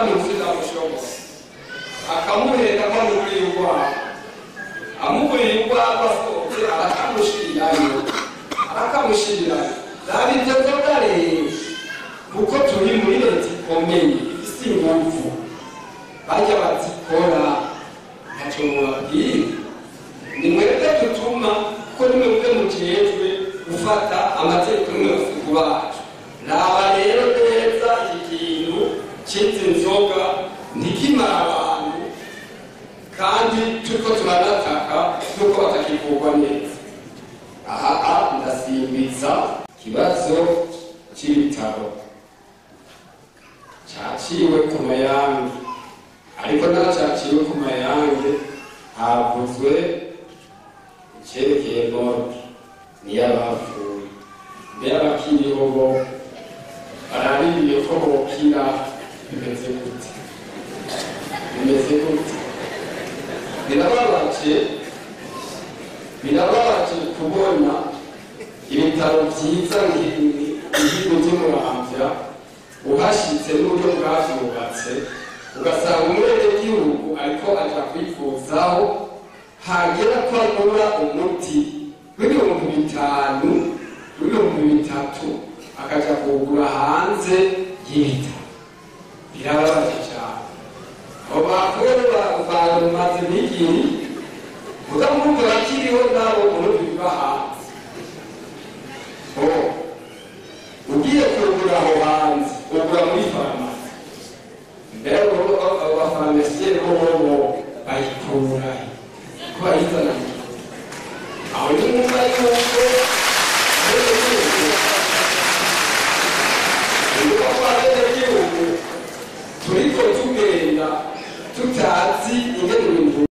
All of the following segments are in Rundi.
muzika mushobozi akamuhera kwa muri urwa amuburi urwa basohoke arakamushirirayo zabite zogare kuko turi muri leta ikomeye isi nguvu bajya bazikora ntacyo mubabwira ni mwebwe dutuma ko nimwe mujejwe gufata amategeko n'umufuko wacu naba rero neza ikintu cy'izi nzoga ntikimara abantu kandi turiko turanataka nuko batakivugwa neza aha ndasimbiza ikibazo cy'ibitaro cyaciwe ku Mayange ariko n'acaciwe ku Mayange havuzwe icyerekeye morgue niy'abapfuye mbere abakiriho bo baraririye ko bokira bimeze gute birababaje kubona ibitaro byiza nk'ibigo by'umuramvya uhashitse n'uburyo bwavyubatse ugasanga umwenegihugu ariko aja kwivuzaho hagera ko agura umuti w'ibihumbi 5 w'ibihumbi 3 akaja kugura hanze y'ibitaro birababaje cyane abo bakora bamaze n'igiri mugamurumva bakiriho nabo umuntu biba hanze ugiye kugura aho hanze ugura muri farumasi mbere abo bafarumasiye bo bayikura ko bayizana aho ni mwumva yuko turiko tugenda tutazi ingene ibintu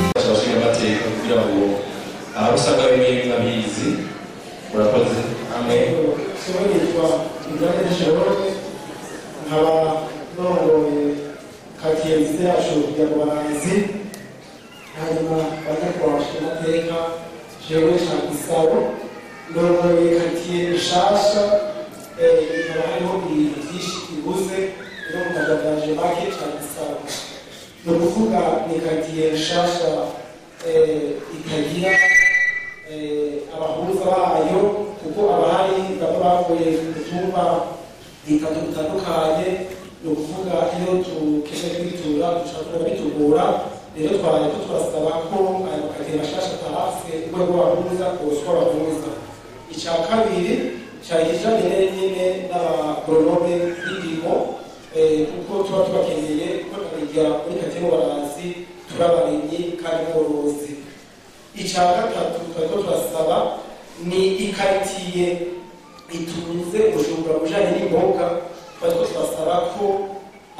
abashinga amateka kugira ngo abasanga bimwe babizi murakoze amen sobanirwa ingane Jerome nkaba nongoye kakiyezi yacu ya Bubanzi hanyuma bajya kwasha amateka jewe Shagisabo nongoye kakiye nshasha nkaba hariho ibintu byinshi bibuze no mu magagaje make Shagisabo no kuvuga ni kakiye nshasha itagira abahuza bayo kuko abahari baba bavuye mu cyumba bitandukanye no kuvuga iyo tukeneye kwitura dushobora bitugora rero twari turasaba ko ayo makagira mashasha tarafse urwego rw'abahuza koswa abahuza icya kabiri cyagijanye nyine n'abagoronome b'indimo kuko tuba tubakeneye ko turigira muri katemo barazi turabarimyi kandi borozi icya gatatu twariko turasaba ni ikaritiye itunze Bujumbura bujanye n'imboga twariko turasaba ko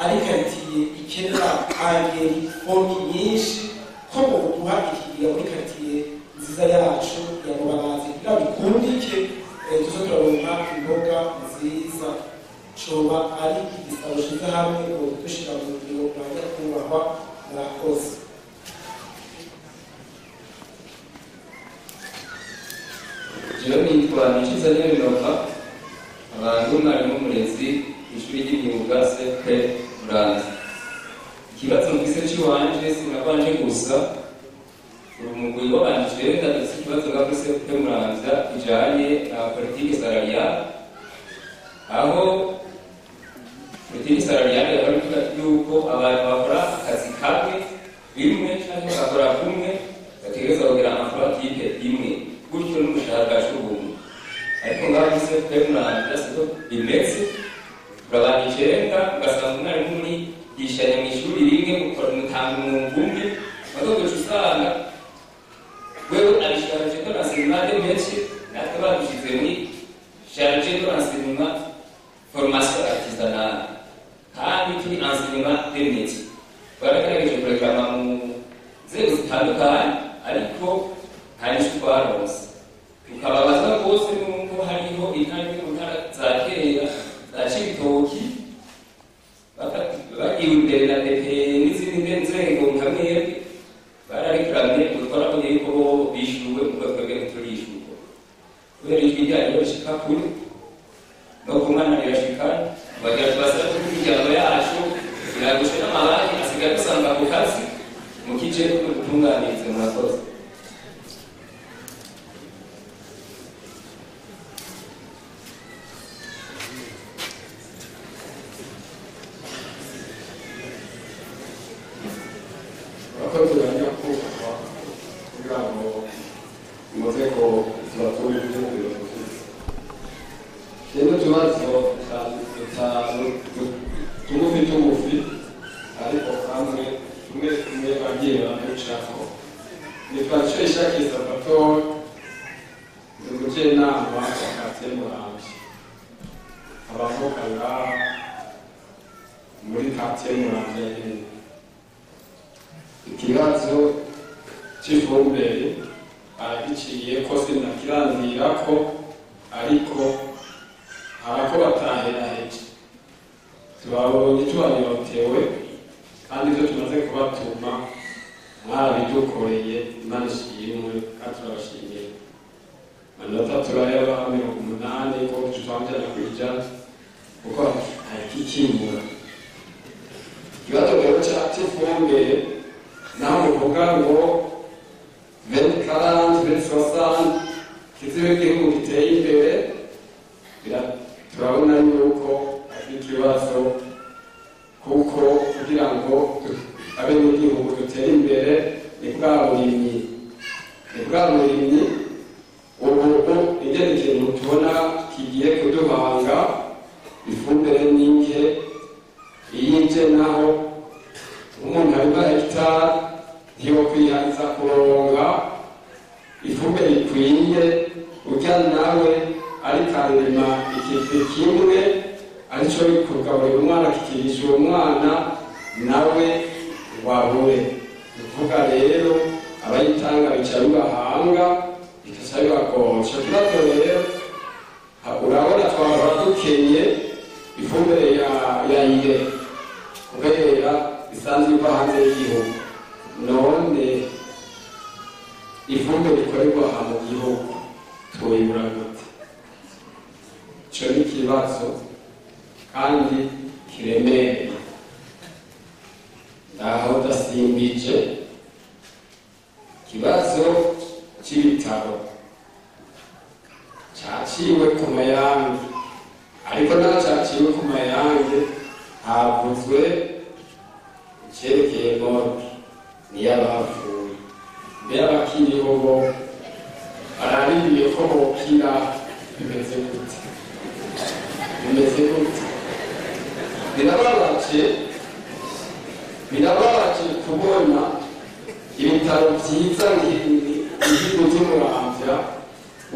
ari karitiye ikenera angeri fomi nyinshi ko boduha ikigira muri karitiye nziza yacu ya Bubanzi kugira bikundike tuzo turaronka imboga nziza coba ari igisabo shize hamwe ngo dushira mu ngiro banya kubahwa murakoze jewe nitwa Nicizanye Binova abantu mwarimu murezi ishuri ry'imyuga CP Bubanzi ikibazo mfise ciwanje sinabanje gusa urumugwi w'abanje ndafise ikibazo ngakuri CP Bubanzi kijanye na politike salariale aho politike salariale yavuga yuko abantu bakora akazi kamwe bimwe cyangwa bakora kumwe bategereza kugira amafaranga imwe gutyo n'umushahara w'ubuntu ariko ngaho CP Bubanzi siko bimeze turabana icenga ugasanga umwarimu muri yishanye mu ishuri rimwe mutanga umwungu umwe bazoguca usanga wewe abisharaje ko nasenimade menshi natwe badushize muri charge de l'enseignement formation artisanale kandi turi enseignement de métier baragerageje kureka mu nzego zitandukanye ariko nta n'icyo twaronse tukababaza rwose n'uko hariho intambwe mu ntara za kera za Cibitoki bagiwe imbere na DP n'izindi nzego nka mwebwe bararikuramye gutwara ko yuko bo bishyuwe ubwo twebwe turishyurwa kubera ijwi ryanyu rishika kure no ku mwana rirashika bagira tubasaba ko imiryango yacu iragushe n'amabanki asigaye dusanga ku kazi mu kice gutunganiriza murakoze. abakozi bajya kubakwa kugira ngo muze ko tubature iby'ubuyobozi rero utubazo tugufi ariko kamwe tumwe bagiye baraducako nitwa Nshishaki Salvatore ndi umujyanama wa Quartier Muramvya abavuka ngaha muri Quartier Muramvya nyene. Ikibazo cy'ifumbire aragiciye ko sinakiranzirako ariko harako bataheraheje tubabonye tubanyotewe kandi ibyo tumaze kubatuma mwarabidukoreye Imana ishimwe kandi turabashimiye. Amanota turayabaha 80 ko tutambjana kwijana kuko hari kikimbura. Ikibazo rero cy'ifumbire naho muvuga ngo 2040 kizibe igihugu giteye imbere turabona yuko ari ikibazo kuko kugira ngo abenegihugu dutere imbere ni bwa burimyi ubu ingene ikintu tubona kigiye kuduhanga ifumbire n'inke iyije naho umuntu arima hegitari ntiyo kwihariza kuronga ifumbire ikwiye urya nawe ariko arima ikivi kimwe arico kugaburira umwana kikirisha uwo mwana nawe wabure. Ukuvuga rero abayitanga bica bibahanga bikaca bibagora. Ico kibazo rero urabona twahora dukenye ifumbire ya ire kubera isanzwe iva hanze y'igihugu none ifumbire ikorerwa aha mu gihugu tuyibura gute? Ico ni ikibazo kandi kiremereye ndaho dasimbije. Ikibazo cy'ibitaro cyaciwe ku mayange ariko naho cyaciwe ku mayange havuzwe icyerekeye morgue n'iy'abapfuye mbere abakiriho bo baraririye ko bokira bimeze gute birababaje kubona ibitaro byiza nk'ibigo by'Umuramvya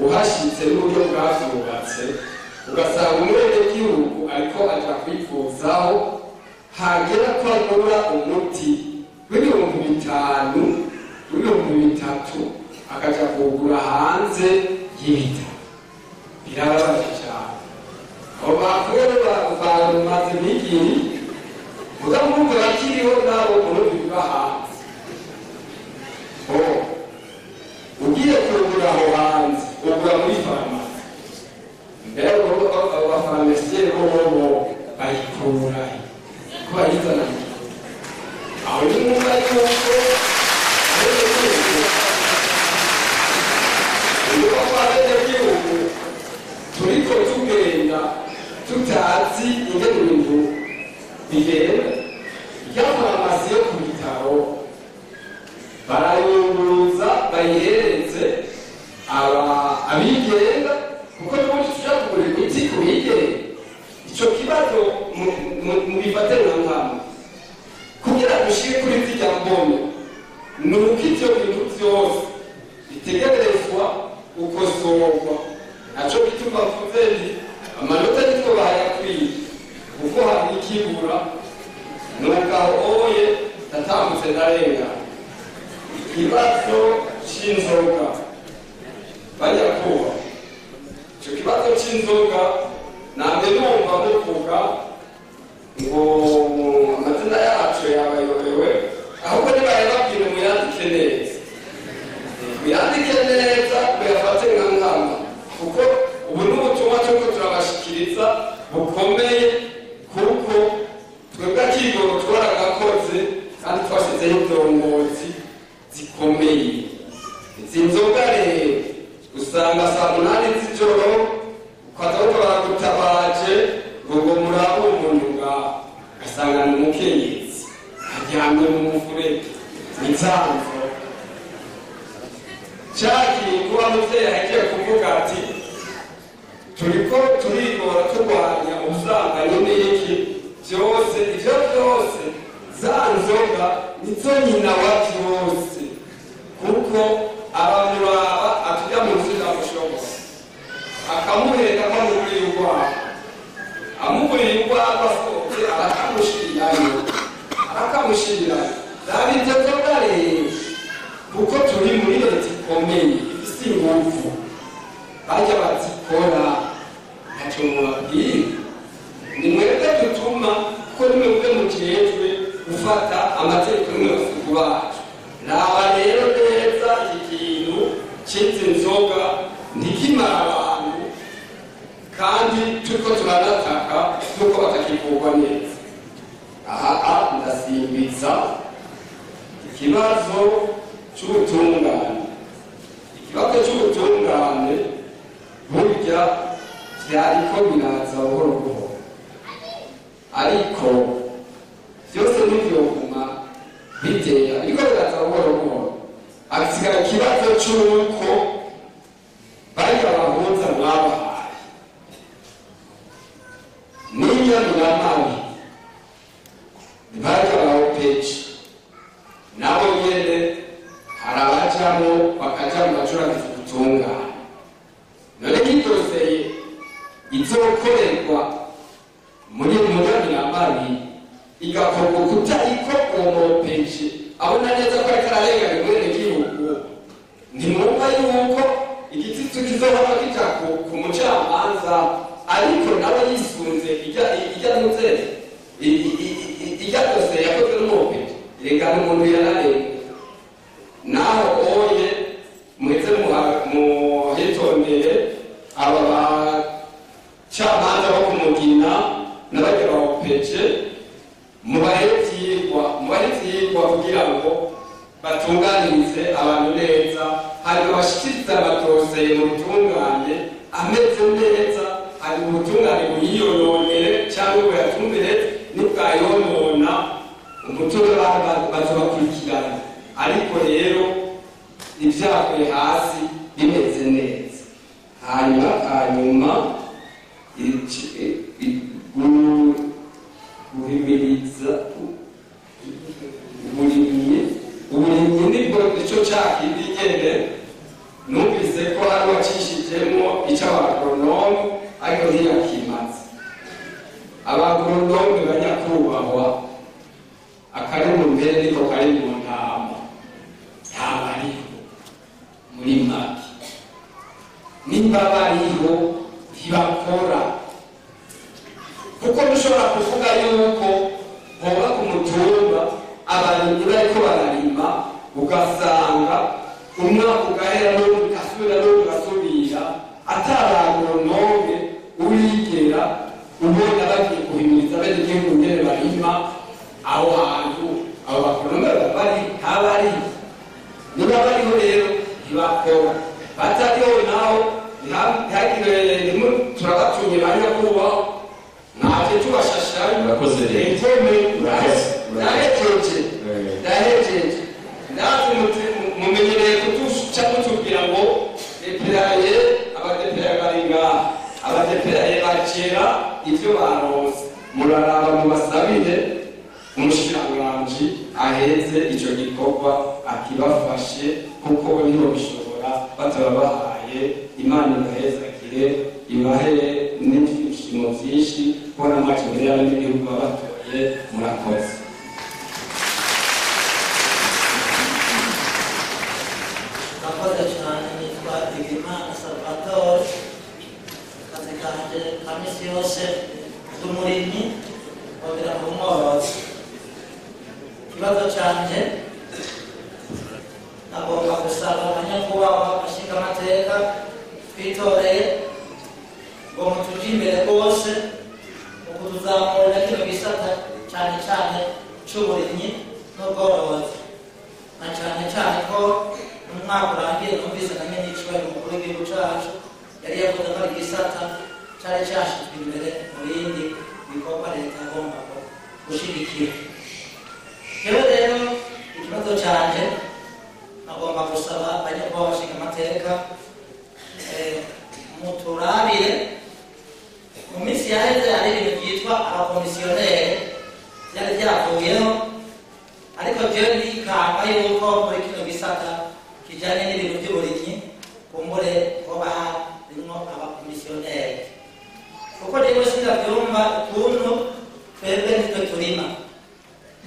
uhashitse n'uburyo bwavyubatse ugasanga umwenegihugu ariko aja kwivuzaho hagera ko agura umuti w'ibihumbi 5 w'ibihumbi 3 akaja kugura hanze y'ibitaro. Birababaje cyane abo bakuru bamaze imigiri muga mwumva bakiriho nabo umuntu biva hanze ugiye kugura aho hanze ugura muri farumasi mbere abo bafarumasiye bo bayikura ko bayizana aho ni mwumva yuko turiko tugenda tutazi ingene ibintu bigenda. Farumasi yo ku bitaro barayunguruza bayihereze abigenga kuko n'ubundi tushaka kugura imiti ku bigenga. Ico kibazo mu bifatanye hamwe kugira dushire kuri zirya mbone ni uko ivyo bintu vyose bitegerezwa gukosorwa. Naco gituma mvuze nti amanota nitwo bayakwiye kuko hari ikibura nukaho oye tatambutse ndarenga. Ikibazo c'inzoga bayakuba ico kibazo c'inzoga nambe numva muvuga ngo amazina yacu yabayobewe ahubwo nibaye babwira muyandike neza uyandike neza uyafate nka nkama kuko ubu n'ubutumwa turiko turabashikiriza bukomeye kuko twebwe akigoro twaragakoze kandi twashyizeho indongozi zikomeye. Izi nzoga rero usanga saa munani z'ijoro ukazauka baragutabaje ngo murabo umuntu ngaho ugasanga ni umukenyezi aryamye mu mufurege n'insanzo caki kuba muvyeyi ahejeje kuvuga ati turiko turigora turwanya ubusambanyi n'iki byose ivyo byose za nzoga nizo nyina wa byose kuko abamuraba atujya mu nzira mushobora akamuheka amuguriye urwabo amuguriye urwabo asohotse arakamushirirayo raba ivyo nzoga rero kuko turi muri leta ikomeye ifise inguvu bajya bazikora ntacyo mubabwira ni mwebwe dutuma kuko nimwe mube mujejwe gufata amategeko n'umuvugo bacu. Raba rero neza iki kintu cy'izi nzoga ntikimara abantu kandi turiko turanataka nuko batakivugwa neza. Aha ndasimbiza ikibazo cy'ubutungane. Ikibazo cy'ubutungane burya byariko biraza buhoro buhoro ariko byose ntibyoguma bitera ariko biraza buhoro buhoro. Hasigara ikibazo cy'uko bariya bahuza mwabahaye n'inyamiramabi bariya bawopeji nabo nyene hari abajamo bakaja mu bacuragiza ubutungane. None nk'idoseye izokorerwa muri nyamiramabi igakorwa kutariko uwopeji abona neza ko ariko ararengana mwene gihugu, ntimwumva yuko igitsitso kizohava kija ku mucamanza ariko nawe yisunze ijya dosiye yakozwe n'umupeji rengana umuntu yararenga. Naho oye mweze muhitondere aba bacamanza bo kumugina n'abagira bawopeje mubahe ivyigwa kugira ngo batunganirize abantu neza, hanyuma bashikirize amadosiye mu butungane ameze neza, hanyuma ubutungane buyiyononere cyangwa buyatumire nibwayonona umutungo bazobakurikirana. Ariko rero ibyavuye hasi bimeze neza. Hanyuma guhimiriza uburimyi nibwo icyo cyakindi nyene numvise ko hari wacishijemo icy'abagoronome ariko ntiyakimaze. Abagoronome banyakubahwa akari mu mbere niko kari mu ntama ntabariho muri make, nimba bariho ntibakora kuko dushobora kuvuga yuko hoba ku mutumba abarimyi bariko bararima ugasanga umwaka ugahera n'undi ugasubira ataragoronome urigera ubona bagiye guhimiriza bene igihugu ngene barima aho hantu. Abo bagoronome bari ntabari, niba bariho rero ntibakora, batariho naho ntihagire turabatumye banyakubahwa naje tubashashara murakoze rero ndahejeje ndazi mumenyereye kutuca mutubwira ngo deperaye abadeperaye bari ngaha, abadeperaye bakera ivyo baronse. Muraraba mubasabire umushikiranganji aheze ico gikorwa akibafashe kuko nibo bishobora batababahaye. Imana ibahezagire ibahe n'ibyishimo byinshi kubona mwacu mbere y'abanyagihugu babatoye. Murakoze. Murakoze cyane. Nitwa Igimana Salvatore, akazi kanje ka misi yose z'umurimyi wagira ngo umworozi. Ikibazo canje agomba gusaba abanyakubahwa bashinga amateka twitoreye ngo mutuje imbere rwose mu kutuzamurira kino gisata cyane cyane cy'uburimyi n'ubworozi, na cyane cyane ko umwaka urangiye numvise na nyine n'icyubahiro umukuru w'igihugu cyacu yari yavuze ko ari igisata cyari cyashyizwe imbere mu bindi bikorwa leta agomba gushyigikira. Rero rero ikibazo cyanjye agomba gusaba abanyakubahwa bashinga amateka muturabire mu minsi yaheze hari ibintu byitwa abakomisiyoneri byari byavuyeho, ariko jewe ndikanga yuko muri kino gisata kijyanye n'ibintu by'uburimyi kumbure hoba harimwo abakomisiyoneri, kuko rero sindabyumva ukuntu twebwe nitwe turima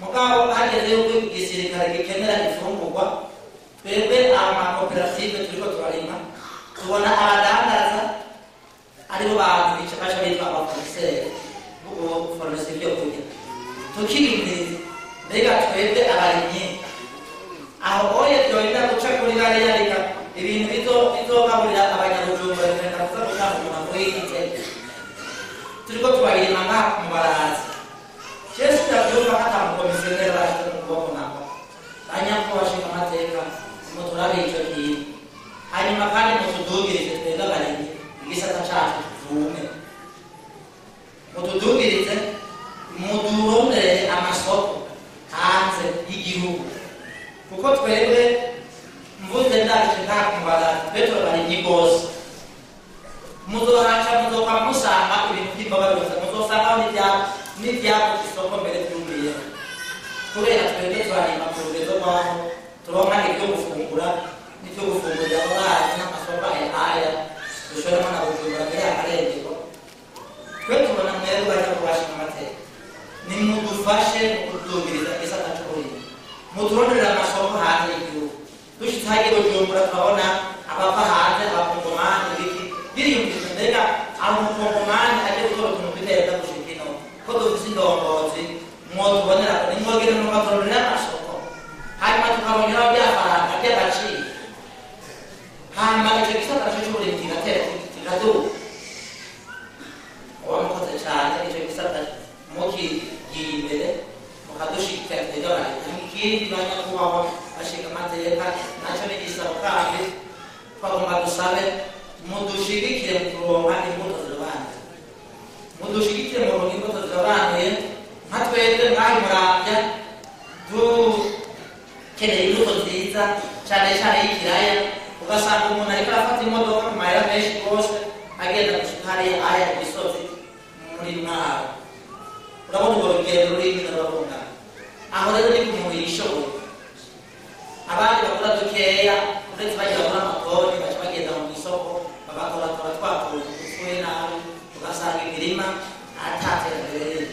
mugabo hageze yuko igisirikare gikenera ifungurwa, twebwe amakoperative turiko turarima tubona abadandaza aribo bantu bicafasha bitwa abafoniseri buguforonesa ibyo kurya, tukiyumviriza mbega twebwe abarimyi aho oye tyorinda guca kuri bariya reka ibintu bizogaburira abanyabujumbura bikenda kuza gutanga umurongo w'igitego turiko tubarima ngaha ku mubarazi. Yesu ndabyumva ko atamukomisiyoneri bashyize mu kuboko nako banyakubahwa bashinga amateka muturabiye icyo kintu, hanyuma kandi mutudugirize twebwe abarimyi igisata cyacu tuvume, mutudugirize mudurondere amasoko hanze y'igihugu, kuko twebwe mvuze ndaje ntakumara twe turabarimyi rwose muzohaca muzoka musanga ibintu by'imbabaruza muzosangaho n'ibyabo isoko mbere byumviye, kubera twebwe turarima ku rugezo rwaho turonka ibyo gufungura n'ibyo gufungurira abana n'amasoko aya dushoramo na bujumbura mbere y'akarengero. Twe tubona mwebwe banyakubahwa bashinga amateka nimudufashe mu kudugiriza igisata cy'uburimyi, muturonderera amasoko hanze y'igihugu, dushitse hagiye bujumbura turabona abava hanze abakongomani biki biriyumvise mbega aho umukongomani agiye gukora utuntu tw'itereza gushika ino ko dufise indongozi mwotubonera nimwogere mukaturondera amasoko, hanyuma tukaboneraho bya faranga by'agaciro, hanyuma icyo gisata cy'uburimyi kigatera kikaduga. Wamukoze cyane icyo gisata mukigiye imbere mukadushigikira twebwe abarimyi. Ikindi banyakubahwa bashinga amateka nacyo ni igisabo kandi twagomba dusabe mudushigikire mu kuronka imbuto zirobanuye, mudushigikire mu kuronka imbuto zirobanuye nka twebwe ngaho Muramvya dukeneye imbuto nziza cyane cyane y'ikiraya, ugasanga umuntu ariko arafata imodoka mu mahera menshi rwose agenda gushika hariya aya ku misozi muri Mwaro, urabona urwo rugendo rurimo rurabungana aho rero ni ku muntu yishoboye, abandi bakora dukeya uretse bagira muri amatoni baca bagenda mu isoko bagakoratora twakuye dupfuye nabi ugasanga imirima ataterambere.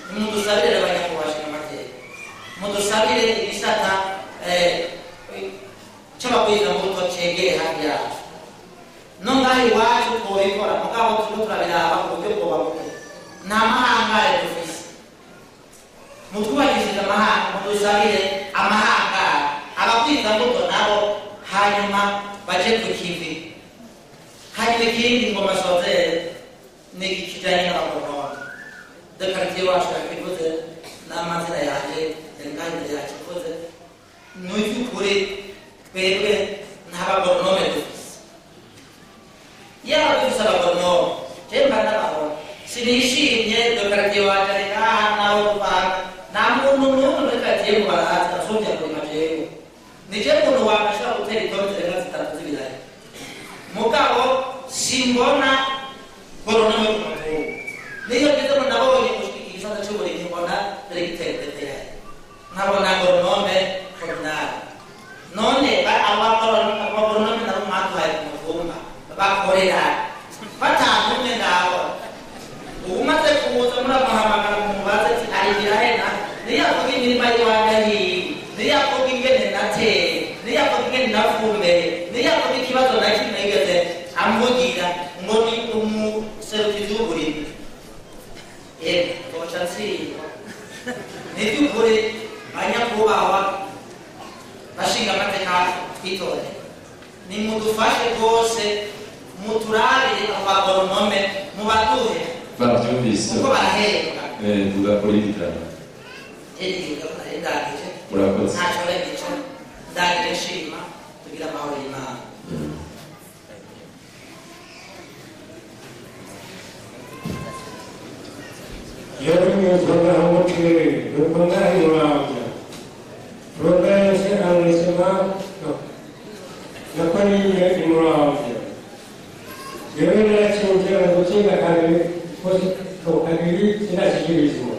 Nimudusabire abanyakubahwa bashinga amateka, mudusabire igisata cy'abagwizamubuto cegere hafi yacu no ngaho iwacu twobikora mugabo turiko turabiraba ku buryo bwoba buke, nta mahangare dufise, mutwubakishije amahanga mudusabire amahangare abagwizamubuto nabo hanyuma baje ku kivi. Hanyuma ikindi ngo masozere ni kijanye n'abakonomi de quartier wacu yakivuze n'amazina yanjye ngahinde yakikoze n'ubyukuri twebwe n'abagoronome dufise, yaba dufise abagoronome jemba n'abahoro sinishimye de quartier wacu ari ngaha nawe tuvanga nta muntu n'umwe muri quartier mu barazi asubya kurima jewe nije muntu wabashaka gutera itoni zirenga zitatu z'ibirayi mugabo simbona goronome ku mutungo niyo ngeze mu nabonye igisata cy'uburimyi mbona dore giteretse nkabona goronome komunali, none abagoronome nabo mwaduhaye ku mutumba bakorera batantumwe ngaho ubu maze kuza muramuhamagara mumubaze ati arigira hena niyavuga imirima y'iwanjye hiyi niyavuga ingene nateye niyavuga ingene nafumbeye niyavuga ikibazo na kimwe yigeze amvugira ngo ni umuserukizi w'uburimyi toca nsiba niby'ukuri banyakubahwa bashinga amateka kwitore nimudufashe rwose muturabire abagoronome mubaduhe babyumvise kuko barahembwa tugakurikirana ndangije murakoze ntacyo regico ndangije nshima tugira amahoro y'Imana Yerine Allah'ın kiri, Rabbana İmam'da. Rabbana Selam Selam, Nakaniye İmam'da. Yerine Çince, Çince kari, Kokabili, Sinasikirizmo.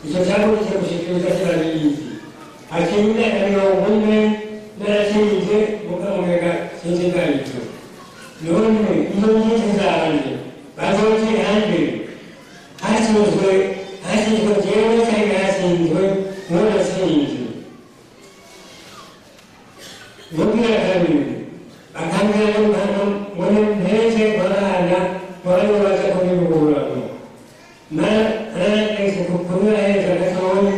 İşte çabuk çabuk şekilde silahıydı. Hakimde Kaniye Neresiyle Mukamega Sincidaydı. Nonne, İzonci Sinzarandi, Bazonci Handi, Hasilizwe jewe cyangwa hasinzwe n'urasinzi mubwira kabiri akambwira ko hano muri mpeze barana barabaza kubiburamo na ese kukubura heza gatoni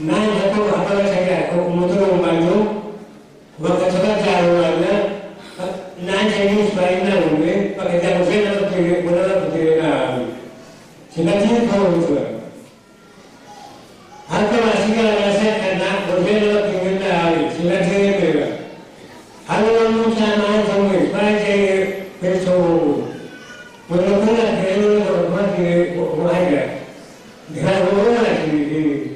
nanje ko abara cyangwa ko umutoro mbanyo bakatoka cyarwana nanje nisbaina umwe bakajya kugenda kugira Sinatini kawanza. Hata masikara nasema bojelo kingenda hali. Sinatini bega. Halo mucha maanza mwe. Paje pecho. Mwenokuna kero kwa kuhaiga. Dikharona kiri.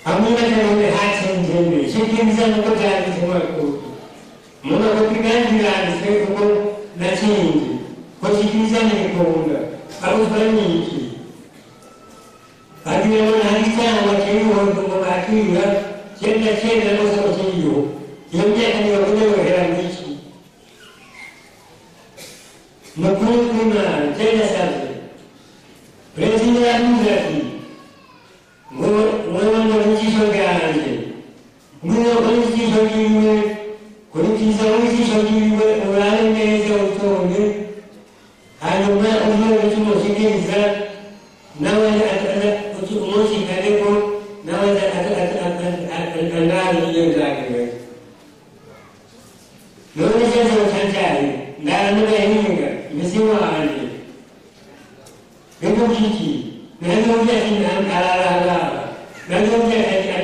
Amina kero hati njeni. Shikimza ngoja alisema ko. Mwana kupigana ndani sio na chinji. Kwa shikimza ni kuunda. Abufanya iki Adiyo nahita wakiri wa akira cyenda no sokiyo yongeye kanyobone herandiki Makuru kuna cyenda sabe President Abdulati mwana w'ikisho ganje mwana w'ikisho giwe kuri kiza w'ikisho giwe urare neza utonde hanyuma umuntu w'ikimuzikiriza nawe umunsi kariko nawe atandari iyo nzakiwe none sasa utanjari ndaramura hinga misimu anje bego kiki nazo ujasina ararara nazo ujasina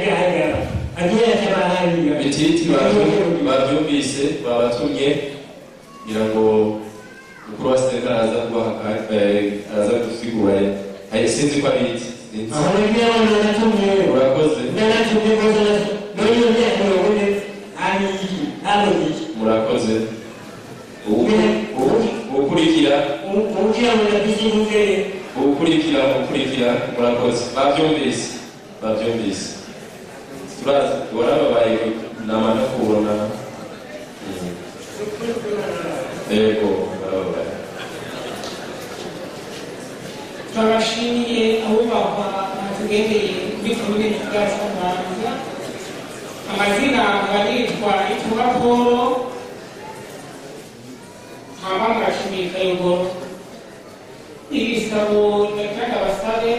agira cyabahanga bititi bavyumvise babatumye kugira ngo ukuru wa serikali aza kubaha aza gusigura sinzi ko abiti murakoze murakoze ukurikira murakoze bavyumvise turazi warababaye namana kubona yego warababaye Turabashimiye abo batugendeye kuri komine Kigali Mwanza. Amazina baritwa Itunga Paul, hama murashimiye Kayogoro. Ibisabo ndakanda abasabe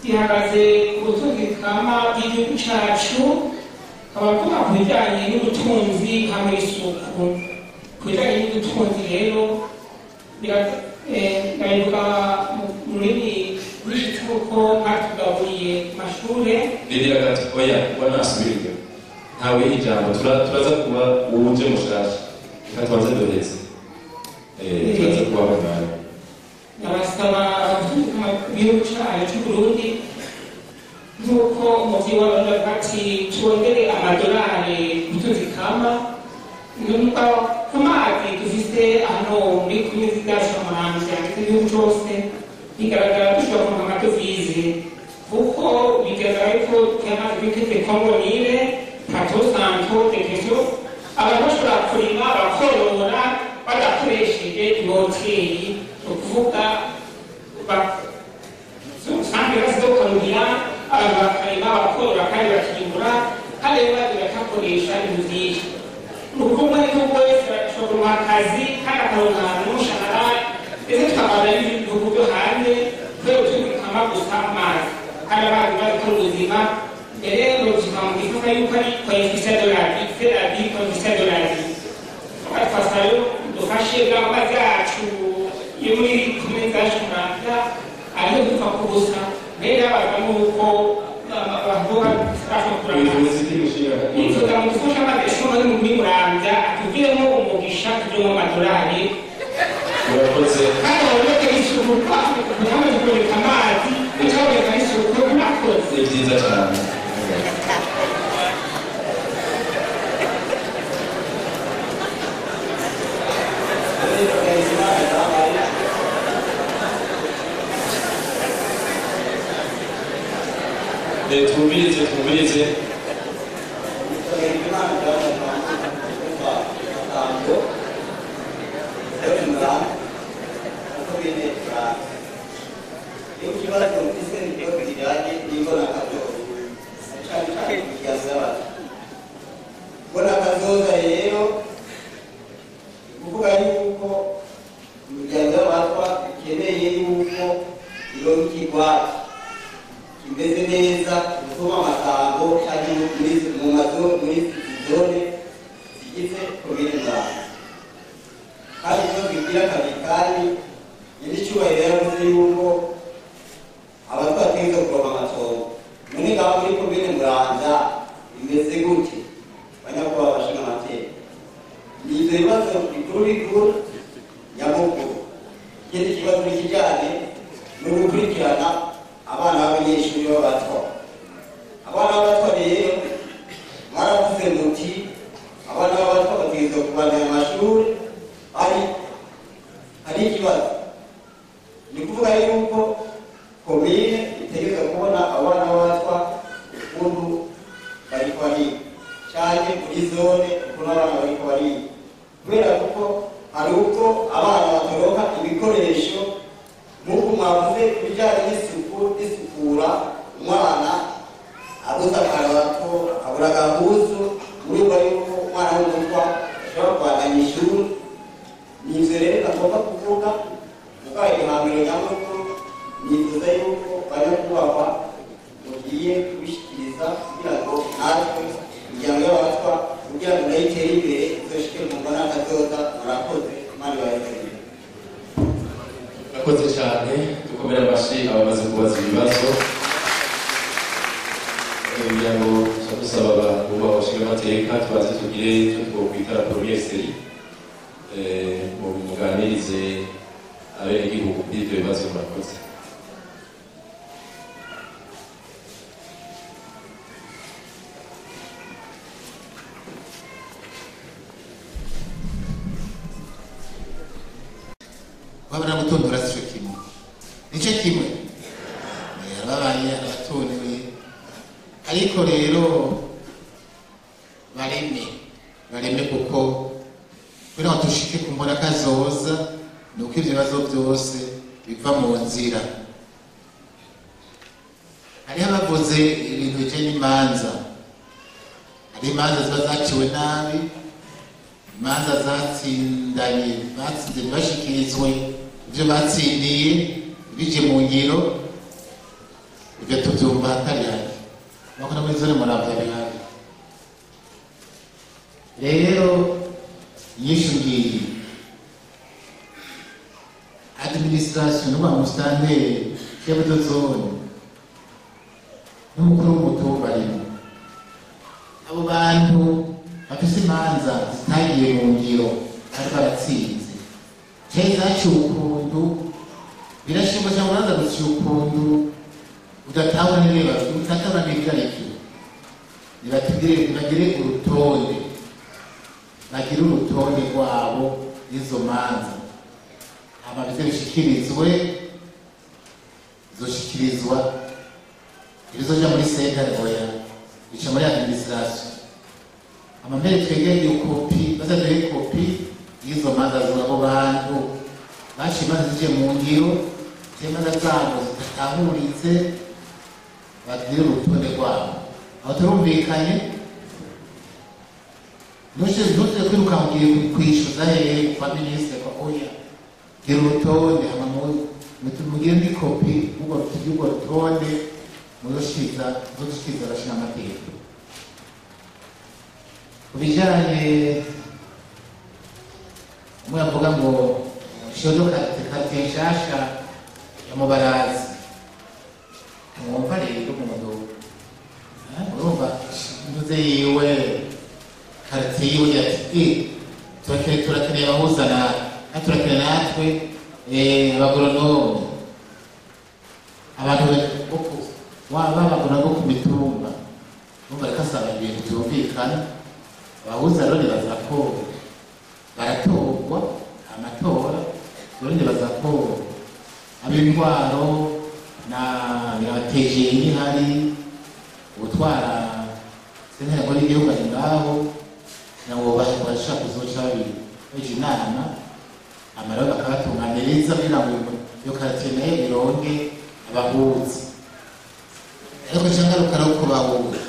gihagaze ku butunzi kama bw'igihugu cacu, abavuga ku bijyanye n'ubutunzi hamwe n'isuku. Ku bijyanye n'ubutunzi rero ndayivuga mu rurimi rw'ishitsi kuko mwatugaburiye mashure ririya gati oya kuba nasubirwe ntawe ijambo turaza kuba uwuje mushasha reka tubanze doreze turaza kuba abagana nabasaba abatunzi b'igihugu cacu c'Uburundi nk'uko umuvyeyi w'abarundi avuga ati turondere amadolari ubutunzi kama numva ku mazi dufise hano muri komine z'iwacu Muramvya ndetse n'igihugu cose bigaragara dushobora kuronka amadovize kuko bigaragara yuko amazi bwite Congo-Nile, Plateau Central, Dekeso abantu bashobora kurima bakorora badakoresheje ihoteri ni ukuvuga usanga basidokanurira abantu bakarima bakorora kandi bakimbura kandi rero bagakoresha ibintu vyinshi urukundo n'igihugu wese ashobora akazi kandi akaronka n'umushahara ndetse tukabana n'ibihugu byo hanze kubera turi kama gusa amazi kandi amazi bari gukora ubuzima rero tukamugifuka yuko ari coefficient de la vie fait la vie coefficient de la vie twafasha rero dufashe gahunda zacu yo muri komine zacu Muramvya ariyo dupfa kubusa rero abagamo uko bavuga inzoga mu gufasha abadeshoma no muri Muramvya atugiremo umugisha tujyemo amadolari urakoze kandi ureke isuku kuhamwe kureka amazi ukaboneka isuku nakoze ni byiza cyane twumvirize Bona kazoza rero kuvuga yuko umuryango w'abatwa ukeneye yuko iyo kigwati kimeze neza gutuma amagambo cyangwa mu mazu muri zone zigize komine Muramvya kandi iyo bigira kabiri kandi nyir'icyubahiro yaravuze yuko abatwa bategerezwa kuronka amatongo none ngaho muri komine Muramvya bimeze gute banyakubahwa bashinga amateka ni ibyo bibazo bikuru nyamukuru ikindi kibazo n'ikijyanye no gukurikirana abana b'abanyeshuri b'abatwa abana b'abatwa rero mwaravuze muti abana b'abatwa bategerezwa kubanira amashuri hari ikibazo ni kuvuga yuko komine itegerezwa kubona abana b'abatwa ukuntu bari kwariga cyane muri zone ukuntu abana bari kwariga kubera kuko hari ubwo abana batoroka ibikoresho nk'uko mwavuze ibijyanye n'isukura umwana abuze akarato akabura agahuzu urumva yuko umwana w'umutwa ashobora kuhaganya ishuri ni ibyo rero agomba kuvuga mukaye ihangiro nyamukuru nifuza yuko banyakubahwa mugiye kubishyikiriza kugira ngo natwe imiryango y'abatwa kugira ngo nayo itere imbere izoshike mu mbona kazoza murakoze imana ibahekereye urakoze cyane dukomere amashyi abamaze kubaza ibibazo kugira ngo dusaba abantu babashinga amateka tubaze tugire icyo twokwita la première série muganirize abenegihugu kuri ibyo bibazo murakoze wabona gutondora sico kimwe nicyo kimwe yarabaye aratondewe ariko rero bareme kuko kugira ngo dushike ku mbona kazoza ni uko ibyo bibazo byose biva mu nzira hariho abavuze ibintu bijanye n'imanza hari imanza ziba zaciwe nabi imanza zatsindanye batsinze ntibashikirizwe ibyo batsindiye bije mu ngiro ibyo tubyumva hatari hari bakora muri zone Muramvya bihari rero inyishu ngiyi administration n'uba musitanteri chef de zone n'umukuru w'umutumba arimo abo bantu bafise imanza zitagiye mu ngiro ariko baratsinze cyari zaciye ukuntu birashimwa cyangwa uranza guciye ukuntu udatahura n'ibibazo utatahura n'ibigariki nibagire urutonde bagire urutonde rwabo n'izo manza hama bize bishikirizwe zoshikirizwa ibizoja muri sentare oya bica muri administration amambere twegeye kopi bazaduhe kopi y'izo manza z'abo bantu baciye imanza zije mu ngiro imanza zabo zidatahuritse bagire urutonde rwabo aho turumvikanye ntuze kwiruka mugiye kwishyuza hehe kwa minisitiri kwa oya gira urutonde hama mugire ndi kopi y'urwo rutonde muzoshikiza abashinga amategeko. Ku bijyanye umwe avuga ngo shodo kate nshasha ya Mubarazi, mwumva rero umuntu urumva nduze yiwe kate yiwe yati turakeneye abahuzana turakeneye natwe abagoronome abantu babagona bo ku mitumba numva reka asaba ibintu byumvikana. Abahuza rero nibaza ko baratorwa amatora, rero nibaza ko ab'intwaro na birabateje n'ihari gutwara sentare y'igihugu ari ngaho ngo bashaka kuzoca baje inama amararo bakabatunganiriza kugira ngo iyo karate nayo ironke abahuza. Ariko cyangwa rukara uko bahuza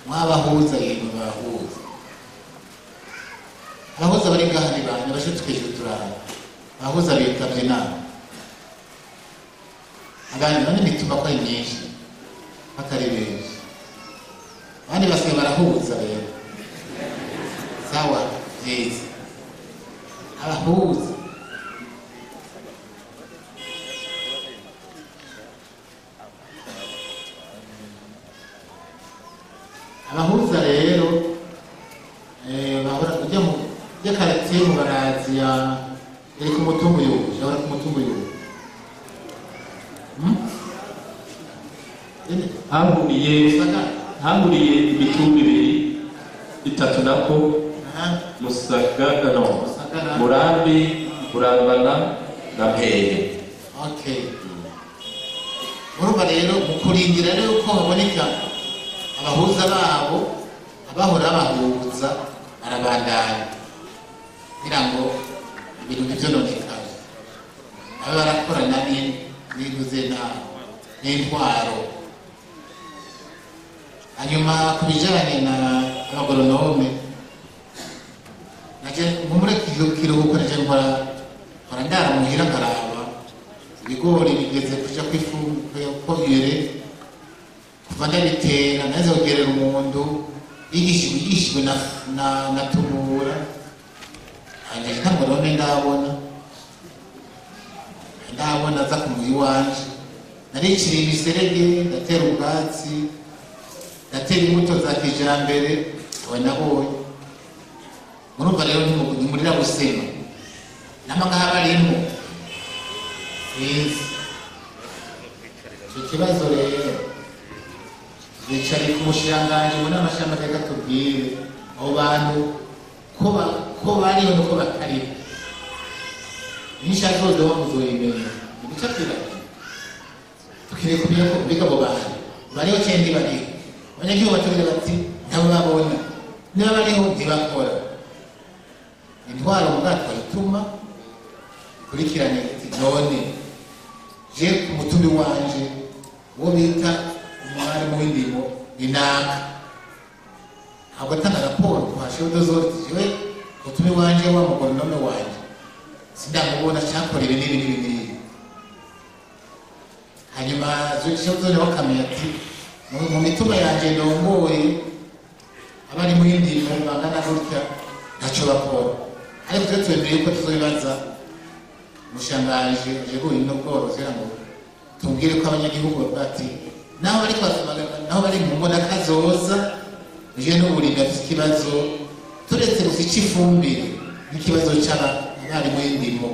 mwabahuza yego bahuza abahuza bari ngaha ni bane bashe twejuru turara abahuza bitavye inama abandi none bituma ko ari myinshi atari benshi abandi basigaye barahuza rero sawa neza abahuza abahuza rero bahora kujya mu karate Mubarazi iri ku mutungo y'ubu yahora ku mutungo y'ubu hahuriye imitumba ibiri itatu nako Musagara Murambi Kurambana na Mpeye. Okay. Urumva rero mu kurindira rero ko haboneka abahuza babo abahora bahuza arabandanya kugira ngo ibintu bivyononekane abe barakorana n'intuze n'intwaro. Hanyuma ku bijyanye na abagoronome naje muri kiruhuko naje nkora ndara muhira nkaraba ibigori bigeze kuja kwifumbire kuva ndabitera naze kugerera umuntu yigishijwe na tubura hanyuma ntabwo none ndabona za kumuyi wanje narikira imiserege ndatera ubwatsi ndatera imbuto za kijambere aho nabonye. Murumva rero ni murira gusema n'amagaha barimo icyo kibazo rero bicaye ku mushiranganji mu nama y'amategeko tubwire abo bantu ko bariho nuko batariho n'ishaka zose muzoyimenya ibice twibagirwa tukwiye kumenya ko mbega abo bantu bariho cyangwa ntibariho. Abanyagihugu batubwira bati nabo babona niba bariho ntibakora intwaro mu bwato ituma ikurikirane iti none je ku mutumbi wanje uwo bita umwarimu w'indimo inaka ntabwo atanga raporo twasheho dozori jewe mutumbi wanje wa mugoronome wanje sindamubona cyakora ibi n'ibi. Hanyuma zone bakamenya ati mu mitumba yanjye ndongoye abari mu y'indimo bangana gutya ntacyo bakora. Ariko twe twemeye ko tuzobibaza mushangaje yeguye n'ubworozi ngo tubwire ko abanyagihugu bati naho bari kwasamaga naho bari mu mbona kazoza je n'uburimyi afite ikibazo turetse gusica ifumbire n'ikibazo cy'abari mu y'indimo.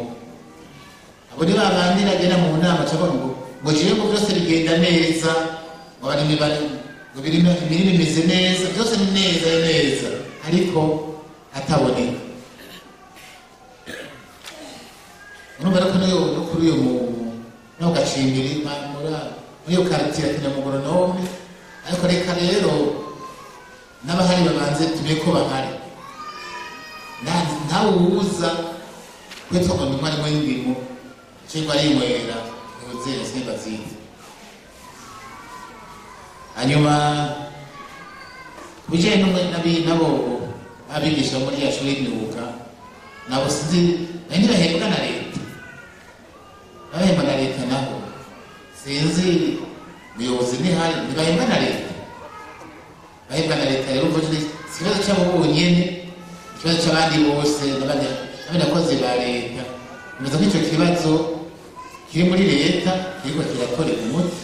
Abo ni babandi bagenda mu nama cyangwa ngo jewe ngo byose bigenda neza ngo bari ngo imirimo imeze neza byose ni neza ariko hataboneka. Urumva ko no kuri uyu no gacimbiri muri iyo quartier ya Mugoronome. Ariko reka rero n'abahari babanze tumenye ko bahari ntawe uza kwitwa ngo ni umwarimu w'indimo cyangwa yinywera ntuzere simbazizi. Hanyuma kubijyanye nabo abigisha muri ya shuri y'imyuga nabo sinzi ntibahembwa na leta, abahemba na leta nabo sinzi umuyobozi ntihari ntibahembwa na leta, bahembwa na leta. Rero umva si ikibazo cyabo bonyene, ikibazo cy'abandi bose n'abandi bakozi ba leta. Nimeza ko icyo kibazo kiri muri leta kiriko kiratorera umuti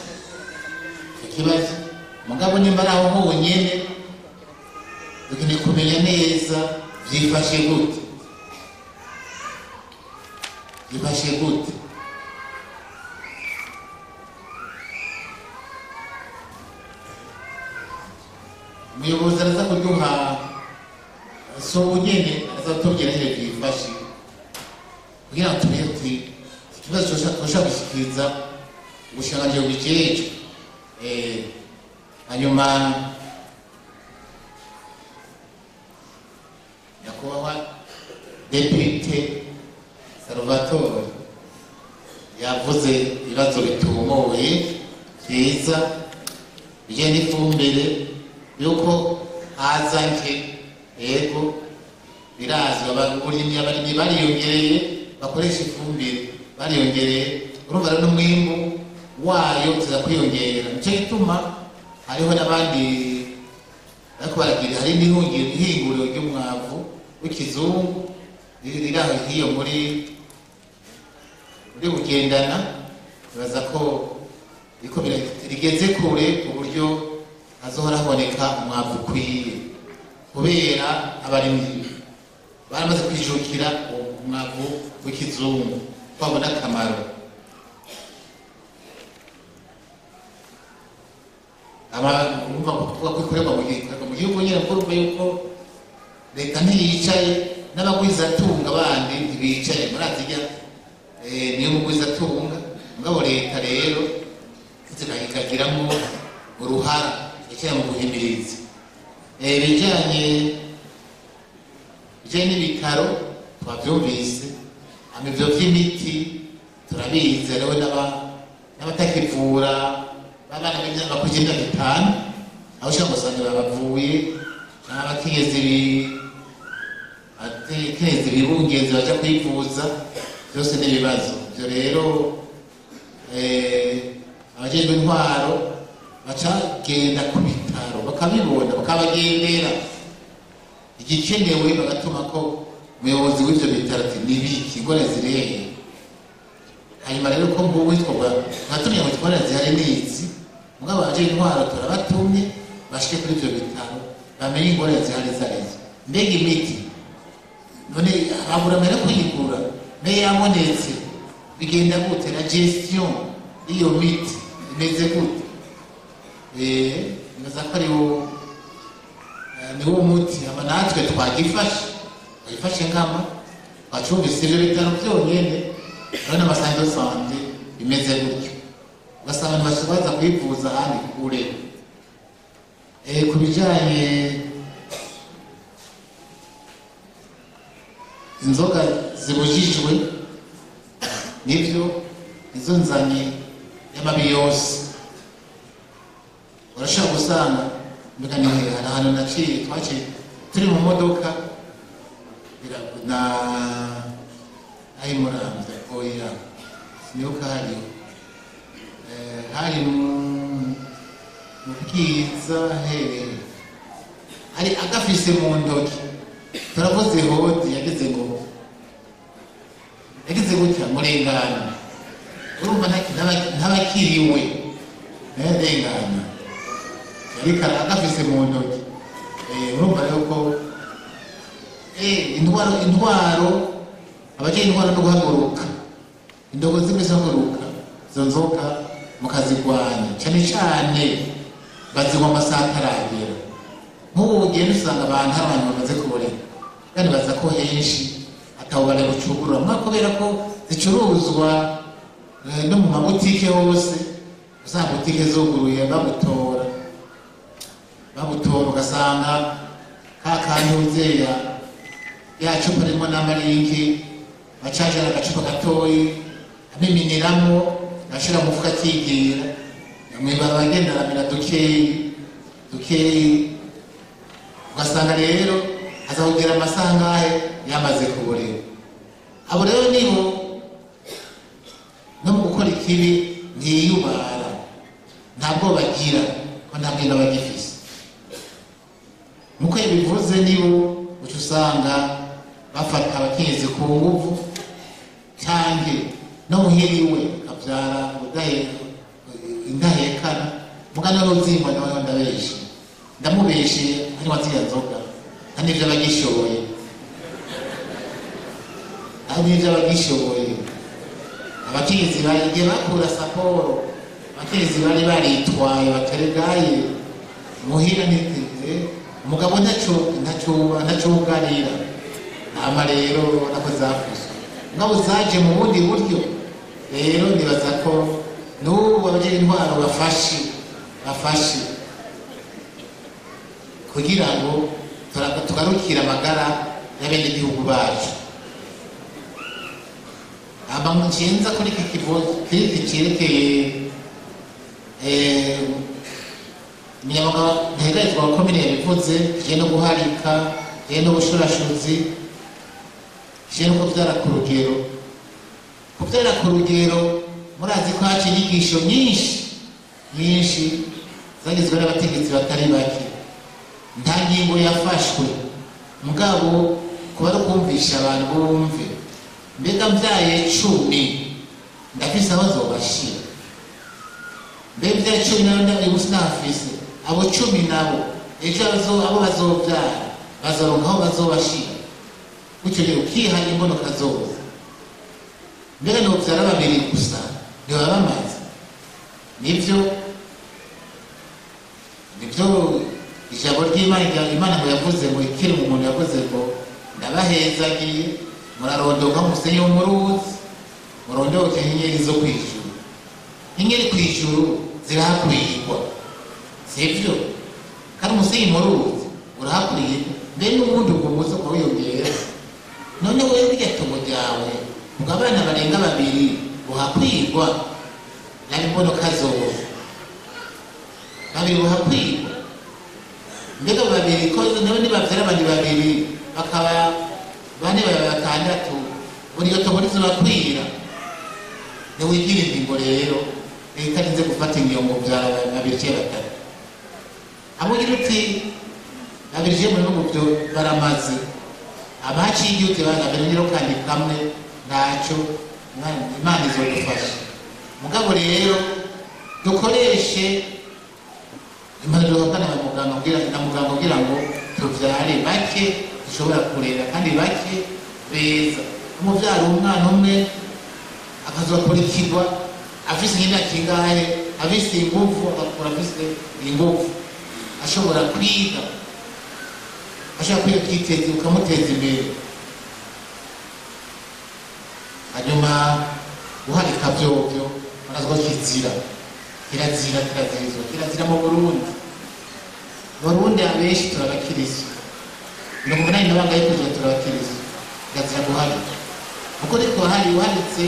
icyo kibazo. Mugabo nimba ari aho honyene dukeneye kumenya neza vyifashe gute, vyifashe gute. Umuyobozi araza kuduha somo nyene, araza kutubwira nyene vyifashe kugira ngo tumenye tuti ikibazo tushobora gushyikiriza ubushikiranganji bubijejwe. Hanyuma nyakubahwa Depite Salvatore yavuze ibibazo bitumoye byiza bijyanye n'ifumbire yuko haza nke, yego birazwi, abarimyi bariyongereye bakoresha ifumbire bariyongereye, urumva rero n'umwimbu wayo uza kwiyongera. Nicyo gituma hariho n'abandi ariko baragira, hari n'ihinguriro ry'umwavu w'ikizungu riri aho hiyo muri Bugendana. Bibaza ko rigeze kure ku buryo hazohora haboneka umwavu ukwiye, kubera abarimyi baramaze kwijukira umwavu w'ikizungu babona akamaro. Urumva kuvuga ko ikorerwa mu gihugu nyine, urumva yuko leta ntiyicaye, n'abagwizatunga bandi ntibicaye. Murazirya niyo mugwizatunga, mugabo leta rero ikagiramo uruhara, icaye mu guhimiriza ibijyanye n'ibitaro. Twabyumvise ivyo vy'imiti turabizi, hariho n'abatakivura abana b'imyaka makumyabiri n'itanu, aho ushobora gusanga babavuye, n'abakenyezi bibungenze baja kwivuza, byose n'ibibazo. Ivyo rero abajejwe intwaro bacagenda ku bitaro bakabibona, bakabagendera igikenewe, bagatuma ko umuyobozi w'ivyo bitaro ati nibiki ingorane zireye. Hanyuma rero ko mbubu twatumye ngo ingorane zihari n'izi, mugabo abajejwe intwaro turabatumye bashike kuri ivyo bitaro bamenye ingorane zihari zarizo. Mbega imiti none habura mbere kuyigura, nayo yabonetse bigenda gute? Na gestion iyo miti imeze gute? Nibaza ko niwo muti ama natwe twagifashe nkama twacumvise ivyo bitaro vyonyene, none amasange de sante bimeze gutyo, ugasanga abantu baza kwivuza ahandi kure. Ku bijanye inzoga zibujijwe, nivyo izo nzanye y'amabi yose urashobora gusanga mbega ni hari ahantu naciye twaciye turi mu modoka na Muramvya oya sinibuka hari mu Bwiza hari agafise mu ntoki, turavuze hodi yageze gutya murengana, urumva ntabakiriwe rengana, yariko agafise mu ntoki. Urumva rero ko intwaro abajeye intwaro no guhaguruka, indogo zimwe zo guhaguruka, izo nzoka mukazigwanya cyane cyane bazinywa amasaha ataragera. Nk'ubu ugenda usanga abantu hari abantu bamaze kuborera, kandi baza ko henshi atawubare bucugurura mwa, kubera ko zicuruzwa no mu mabutike hose. Usanga butike zuguruye babutora ugasanga ka kantu uzeya ya cupa ririmo n'amarinki bacajana agacupa gatoyi amiminiramo ashira mu mufuka akigira, mwibara bagenda aramira dukeyi, ugasanga rero azakugera amasaha ngahe yamaze kuborera. Abo rero nibo no mu gukora ikibi ntiyubara, nta ntabwo bagira ko nta bwenge bagifise nkuko yabivuze nibo uca usanga bafata abakenyezi ku nguvu cyangwa no muhiriwe akabyara indahekana mugana n'uzimba nawe ndabeshe ndamubeshe hanyuma ziriya nzoga nta n'ibyo abagishoboye abakenyezi bagiye bakura saporo abakenyezi bari baritwaye bataregaye muhira niteze umugabo ntacugarira nama rero nako zakuze ngabo zaje mu bundi buryo rero nibaza ko n'ubu abagira intwaro bafashe kugira ngo tugarukire amagara y'abenegihugu bacu ngenza kuri iki kibazo cyerekeye umunyamabanga ntegerezwa wa komine yabivuze kigiye no guharika kigiye no bushurashuzi kigiye no kubyara ku rugero murazi ko haca inyigisho nyinshi zagizwe n'abategetsi batari bake nta ngingo yafashwe mugabo kuba ari ukumvisha abantu bumve mbega mbyaye 10 ndafise aho zobashira mbega mbyaye 10 nawe ndabibuze nafise abo 10 nabo ejo abo bazobyara bazoronka aho bazobashira gutyo rero ukihanye imbonoka zose mbega nobyara babiri gusa ntibaba bamaze nibyo ijambo ry'Imana ngo yavuze ngo ikiri mu muntu yavuze ngo ndabahezagiye murarondoka musenyi wo muruzi murondoke inyenyeri zo kwijuru inyenyeri kwijuru zirahakurigwa sivyo kandi umusenyi muruzi urahakurigwa mbe n'ubundi ubumuze ko wiyongera none wewe bigatongo ryawe mugabana barenga babiri buhakwigwa nabimbonoka zose babiri buhakwigwa mbega babiri ko nabo nibavyara abandi babiri bakaba bane batandatu buri gato muri zibakwira ntiwigira ingingo rero itarinze gufata ingingo byara babiri cyangwa batatu amugira uti babiri cyangwa muri n'ubwo baramaze abaciye igihugu bana mbere rero kandi kamwe ntacyo Imana izodufasha mugabo rero dukoreshe impanuro y'abana na muganga kugira ngo tuvyare bake dushobora kurera kandi bake beza umuvyaro umwana umwe akazokurikirwa afise imyaka ingahe afise ingufu agakura afise ingufu ashobora kwiga kwiteza ukamuteza imbere hanyuma guharika vyovyo marazwa kirazira mu Burundi abenshi turabakiriza mirongo umunani na bangahe kuja turabakiriza kirazira guharika kuko ariko uharitse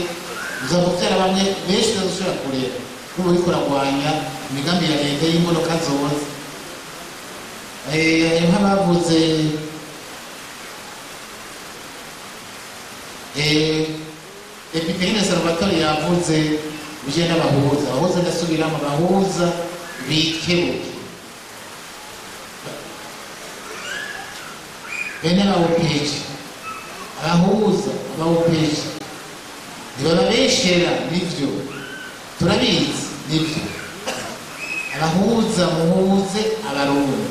uzamuvyara bamwe benshi bazoshobora kurera kuko uriko uragwanya imigambi ya leta y'imbonoka zose nk'abavuze Epipirine Salvatore yavuze uje n'abahuza ndasubiramo abahuza bikebuke bene abawupeje abawupeje ntibababeshera nivyo turabizi nivyo abahuza muhuze abarundi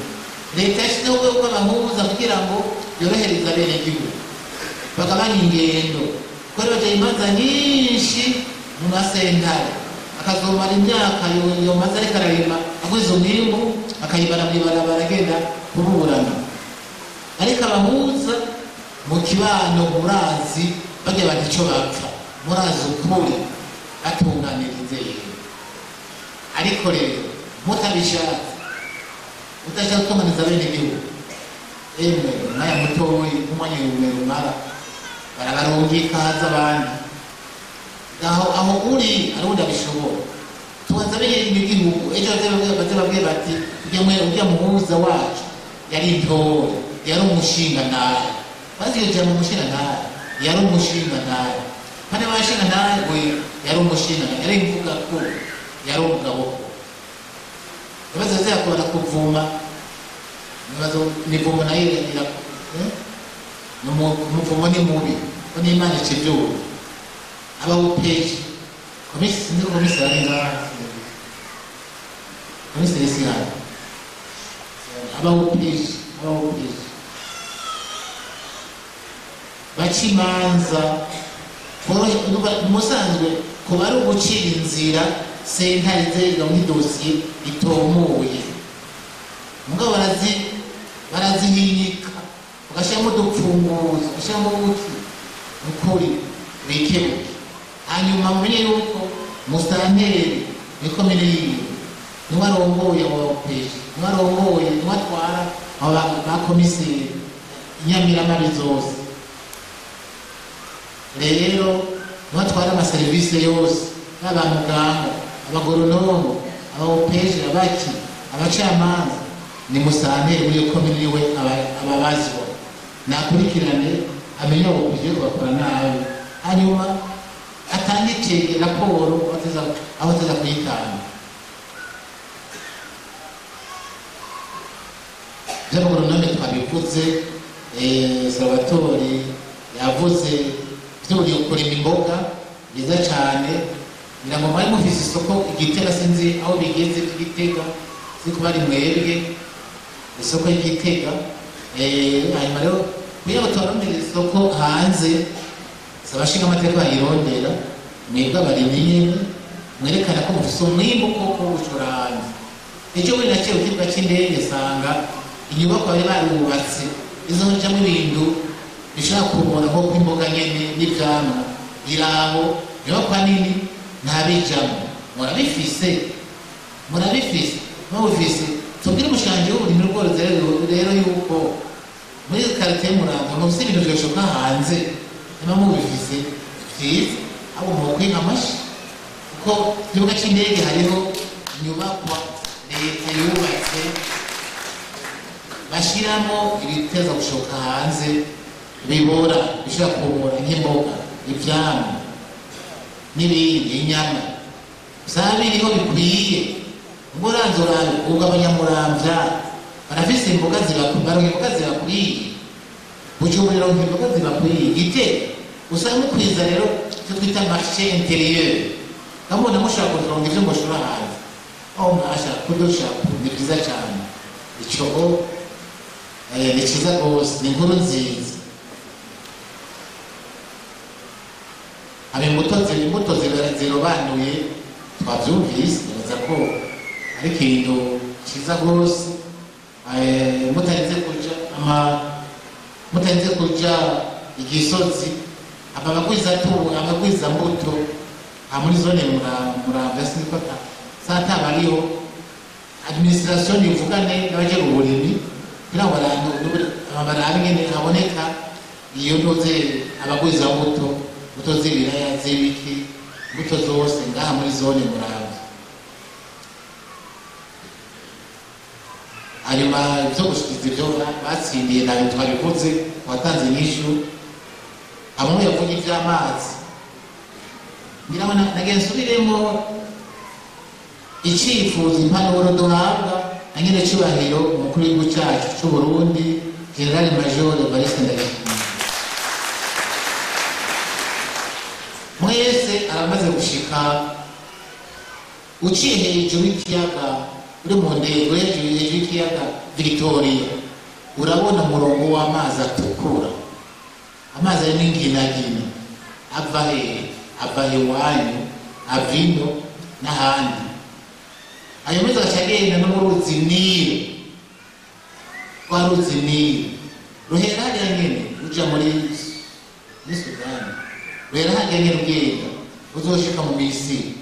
leta yashyizeho ubwoko bw'abahuza kugira ngo yorohereze abenegihugu bagabanye ingendo kuko baje imanza nyinshi mu masentare akazomara imyaka yomaze ariko ararima agwiza umwimbu akayibara mw'ibarabara agenda kuburana ariko abahuza mu kibano murazi bajya bati ico bapfa murazi ukuri batunganirize yego ariko rero mutabishatse udashaka gutunganiza abenegihugu emwe mwaya mutoyi umwanya rumara barabarungika haza abandi aho uri arundi abishobora tubanza abenegihugu ejo bazababwiye bati ujya muhuza wacu yari intore yari umushinga nawe bazi iyo jambo umushinga nawe yari umushinga nawe kandi abashinga nawe yari umushinga nawe yari imvuga ko yari umugabo ibibazo bizakubona kuvuma ibibazo nivumo nayo umuvumo ni mubi ko n'Imana ikivyura abaho peji komisari ngaha komisari sihari abaho peji baca imanza umusanzwe kuba ari ugucira inzira sentare zega nk'idosiye itomuye mugabo barazihinyika ugashyiramo udupfunguzo ugashyiramo ubuti ukuri wikebuke hanyuma mumenye yuko musitanteri nikomine yiwe niwe arongoye abo peji niwe arongoye niwe atwara abo bakomiseri inyamiramabi zose rero niwe atwara amaserivisi yose baba muganga abagoronomo abapeji abaki abacamanza ni musitanteri muri komine yiwe ababazwa nakurikirane amenye abo kuje bakora nabi hanyuma atandike raporo aho ateza kuyitanga by'abagoronome twabivuze Salvatore yavuze by'uburyo kurima imboga byiza cyane ngira ngo mwari mufise isoko Igitega sinzi aho bigeze Igitega siko bari mwebwe isoko y'Igitega hanyuma rero kugira ngo tubarondere isoko hanze sabashinga amateka bayirondera mwebwe abarimyi nyene mwerekana ko mufise umwimbu koko ushora hanze ejo bundi naciye ku kibuga c'indege sanga inyubako bari barubatse izojamwo ibintu bishobora kubona nko kw'imboga nyene n'ivyamwa iraho inyubakwa nini ntabijamwo murabifise tubwire umushanje w'uburimyi n'ubworozi rero yuko muri karite y'Umuramvya mufise ibintu vyoshoka hanze niba mubifise vyiza abo mukwiga amashi kuko ikibuga c'indege hariho inyubakwa leta yubatse bashiramo ibiteza gushoka hanze bibora bishobora kubora nk'imboga ivyamwa n'ibindi inyama vyaba biriho bikwiye ngo uranzorabe ubwo abanyamuramvya barafise imboga zibakwiye Bujumbura ronka imboga zibakwiye Gitega usanga mukwiza rero icyo twita marché intérieur kamubona mushaka kuronka ivyo mushora hanze aho mwashaka kudushaka ni byiza cyane ico ni cyiza rwose ni inkuru nziza imbuto zirobanuye twabyumvise neza ko ari ikintu cyiza rwose mutarinze kuja igisozi abagwiza mbuto muri zone Muramvya siniko sata bariho administration ivugane n'abaje uburimyi kugira ngo barabe ngene haboneka iyo ndoze abagwiza mbuto z'ibiraya z'ibiki mbuto zose ngaha muri zone Muramvya hanyuma ibyo gushikiza ibyo batsindiye ntabwo twabivuze watanze inyishu hamwe yavuga iby'amazi ngira ngo nagiye nsubiremo icyifuzo impanuro duhabwa na nyine cyubahiro umukuru w'igihugu cyacu cy'u Burundi General Major Evariste Ndayishimiye mwese aramaze gushika uciye hejuru y'ikiyaga uri mu ndego hejuru y'ikiyaga Victoria urabona umurongo w'amazi atukura amazi ari n'inginagina ava iwanyu avino n'ahandi ayo mezi agenda no mu ruzi Nile rwa ruzi Nile ruhera hariya nyene uja muri Sudani ruhera hariya nyene ugenda uzoshika mu Misiri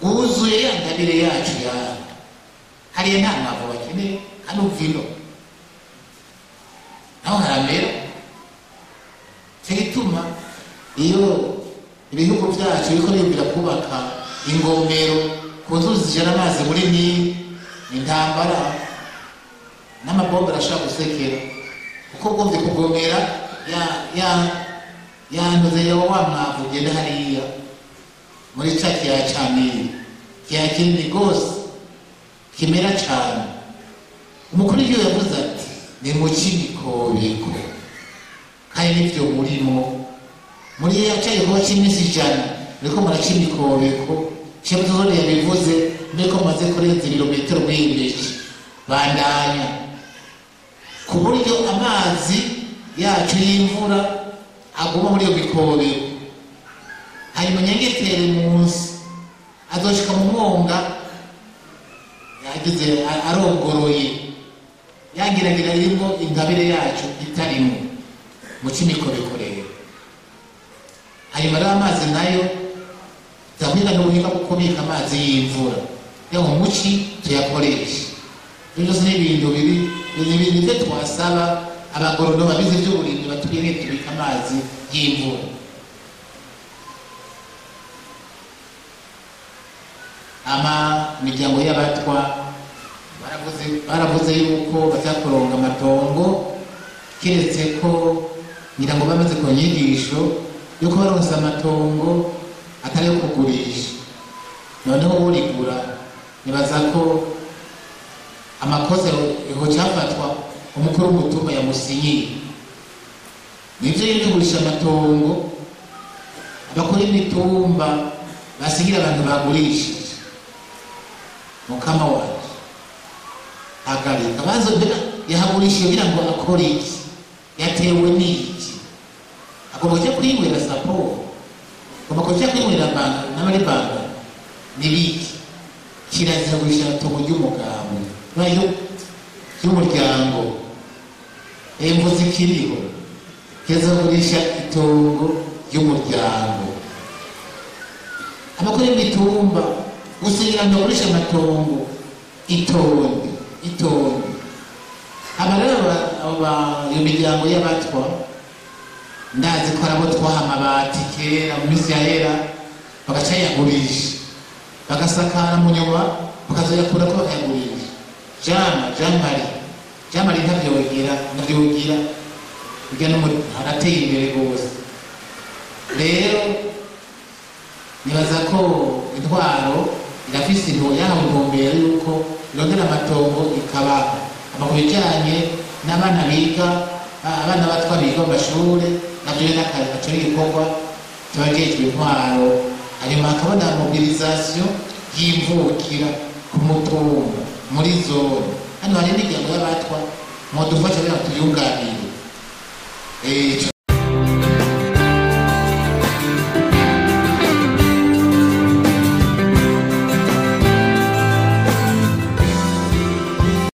wuzuye ya ngabire yacu hariya nta mwavu bakeneye hano vino naho haramera cyo gituma iyo ibihugu byacu biriko bibwira kubaka ingomero ku nzuzi zijana amazi muri Nile intambara n'amabombe arashaka gusekera kuko bwumve kugomera yanduze yawe wa mwavu ugenda hariya muri ca kiya ca Nile kiya kinini gose kimera cyane. Umukuru w'igihugu yavuze ati ni mu kimikobeko, kandi n'ibyo murimo muri yacaye kuba cy'iminsi 100 ariko muraca imikobeko. Shebutore yabivuze niko maze kurenza ibirometero mw'imbeshi bandanya, ku buryo amazi yacu y'imvura aguma muri iyo mikobeko, hanyuma nyengetere munsi azoshika mu mwonga yagize arongoroye, yangiragira irimo ingabire yacu itarimo mu kimikobeko rero. Hanyuma rero amazi nayo tuzamwiga n'ubuhinga bwo kubika amazi y'imvura yo mu muci tuyakoresha. Ibyo byose ni ibintu byo twasaba abagoronome babizi iby'uburimyi batubwire tubika amazi y'imvura. Imiryango y'abatwa baravuze yuko bazakoronga amatongo, keretse ko ngira ngo bamaze ku nyigisho yuko baronsa amatongo atari yo kugurisha. Noneho urigura nibaza ko amakosa eho cyafatwa umukuru w'umutumba yamusinyiye. Nivyo yo kugurisha amatongo, abakora imitumba basigira abantu bagurishije. Mukama wacu agarika bazo bira yahagurisha kugira ngo akore iki, yatewe n'iki, agomba kujya kwinywera saporo, agomba kujya kwinywera banka n'abari banka n'ibiki. Kirazira kugurisha itongo ry'umugabo nayo y'umuryango, mvuze ikiriho kirazira kugurisha itongo ry'umuryango. Abakora imitumba gusigira ngo bagurisha amatongo itonde. Iyo miryango y'abatwa ndazi ko arabo twaha amabati kera mu minsi yahera, bagacayagurisha bagasakara mu nyuma bakazoyakura ko bakayagurisha. Jean Marie ntavyogira kugira arateye imbere rwose. Rero nibaza ko intwaro irafise intumbero yuko irondera amatongo ikabaha amakuru bijyanye n'abana biga, abana batwa biga mu mashuri, nabyo n'akazi gacura igikorwa cy'abajejwe intwaro. Hanyuma hakabona mobilisation y'imvukira ku mutumba muri zone. Hano hari n'imiryango y'abatwa mudufasha kugira ngo tuyunganire.